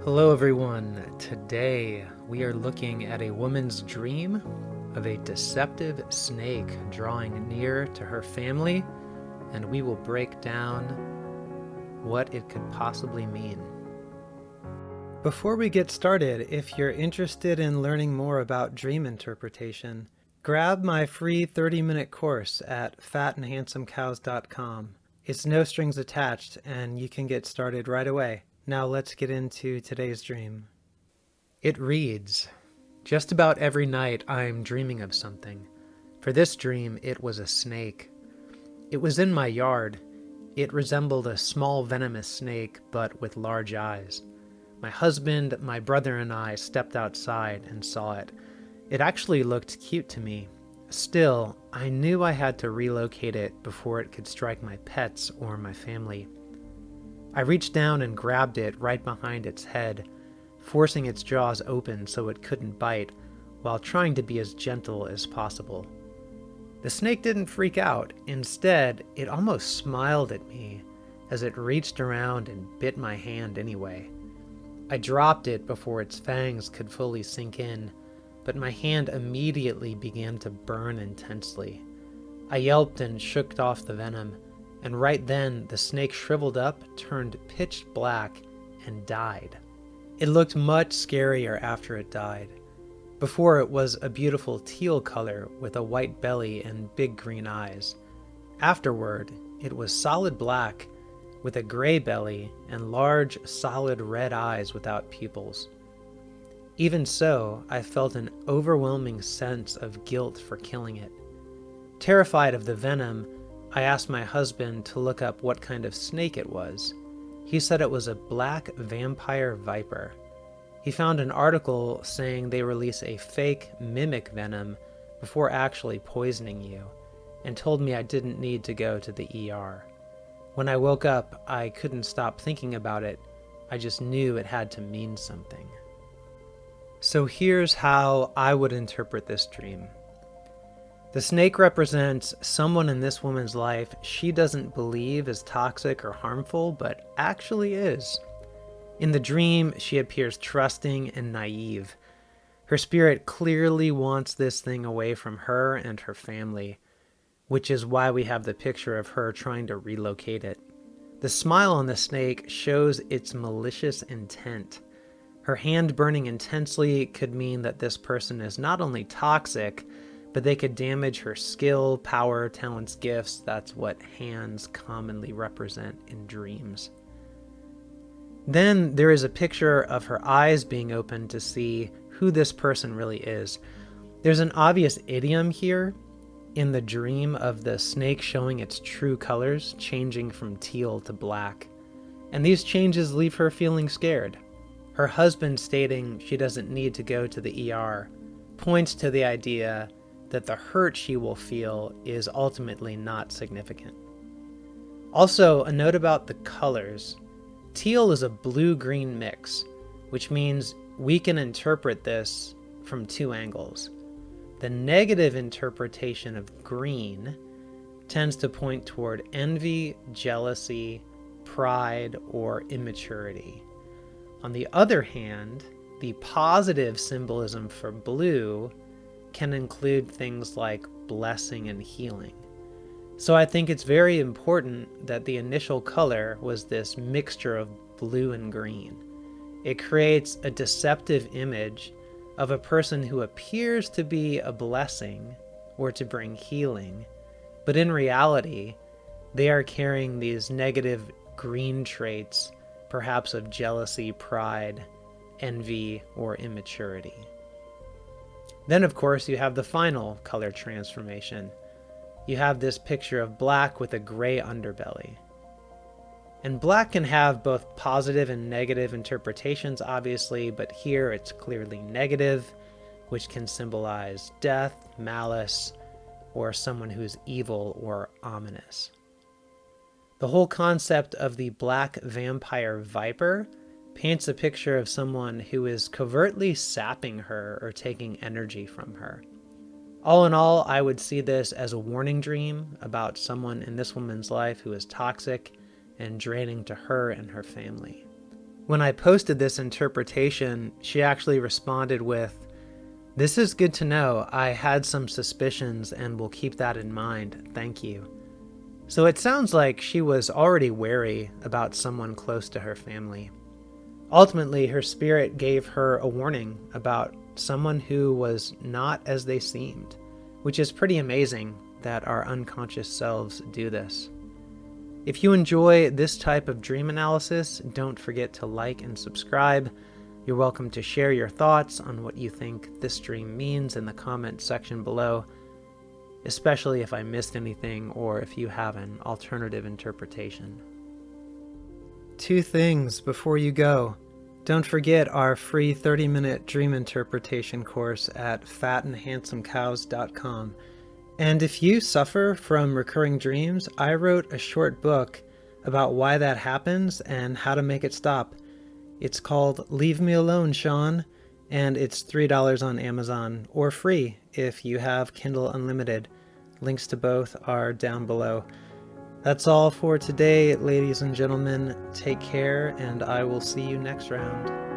Hello everyone. Today we are looking at a woman's dream of a deceptive snake drawing near to her family, and we will break down what it could possibly mean. Before we get started, if you're interested in learning more about dream interpretation, grab my free 30-minute course at FatAndHandsomeCows.com. It's no strings attached and you can get started right away. Now let's get into today's dream. It reads, "Just about every night I'm dreaming of something. For this dream, it was a snake. It was in my yard. It resembled a small venomous snake, but with large eyes. My husband, my brother, and I stepped outside and saw it. It actually looked cute to me. Still, I knew I had to relocate it before it could strike my pets or my family. I reached down and grabbed it right behind its head, forcing its jaws open so it couldn't bite, while trying to be as gentle as possible. The snake didn't freak out. Instead, it almost smiled at me as it reached around and bit my hand anyway. I dropped it before its fangs could fully sink in, but my hand immediately began to burn intensely. I yelped and shook off the venom, and right then the snake shriveled up, turned pitch black, and died. It looked much scarier after it died. Before, it was a beautiful teal color with a white belly and big green eyes. Afterward, it was solid black with a gray belly and large, solid red eyes without pupils. Even so, I felt an overwhelming sense of guilt for killing it. Terrified of the venom, I asked my husband to look up what kind of snake it was. He said it was a black vampire viper. He found an article saying they release a fake mimic venom before actually poisoning you, and told me I didn't need to go to the ER. When I woke up, I couldn't stop thinking about it. I just knew it had to mean something." So here's how I would interpret this dream. The snake represents someone in this woman's life she doesn't believe is toxic or harmful, but actually is. In the dream, she appears trusting and naive. Her spirit clearly wants this thing away from her and her family, which is why we have the picture of her trying to relocate it. The smile on the snake shows its malicious intent. Her hand burning intensely could mean that this person is not only toxic, but they could damage her skill, power, talents, gifts. That's what hands commonly represent in dreams. Then there is a picture of her eyes being opened to see who this person really is. There's an obvious idiom here in the dream of the snake showing its true colors, changing from teal to black. And these changes leave her feeling scared. Her husband stating she doesn't need to go to the ER points to the idea that the hurt she will feel is ultimately not significant. Also, a note about the colors. Teal is a blue-green mix, which means we can interpret this from two angles. The negative interpretation of green tends to point toward envy, jealousy, pride, or immaturity. On the other hand, the positive symbolism for blue can include things like blessing and healing. So I think it's very important that the initial color was this mixture of blue and green. It creates a deceptive image of a person who appears to be a blessing or to bring healing, but in reality, they are carrying these negative green traits, perhaps of jealousy, pride, envy, or immaturity. Then, of course, you have the final color transformation. You have this picture of black with a gray underbelly. And black can have both positive and negative interpretations, obviously, but here it's clearly negative, which can symbolize death, malice, or someone who's evil or ominous. The whole concept of the black vampire viper paints a picture of someone who is covertly sapping her or taking energy from her. All in all, I would see this as a warning dream about someone in this woman's life who is toxic and draining to her and her family. When I posted this interpretation, she actually responded with, "This is good to know. I had some suspicions and will keep that in mind. Thank you." So it sounds like she was already wary about someone close to her family. Ultimately, her spirit gave her a warning about someone who was not as they seemed, which is pretty amazing that our unconscious selves do this. If you enjoy this type of dream analysis, don't forget to like and subscribe. You're welcome to share your thoughts on what you think this dream means in the comment section below, especially if I missed anything or if you have an alternative interpretation. 2 things before you go. Don't forget our free 30-minute dream interpretation course at FatAndHandsomeCows.com. And if you suffer from recurring dreams, I wrote a short book about why that happens and how to make it stop. It's called Leave Me Alone, Sean, and it's $3 on Amazon, or free if you have Kindle Unlimited. Links to both are down below. That's all for today, ladies and gentlemen. Take care, and I will see you next round.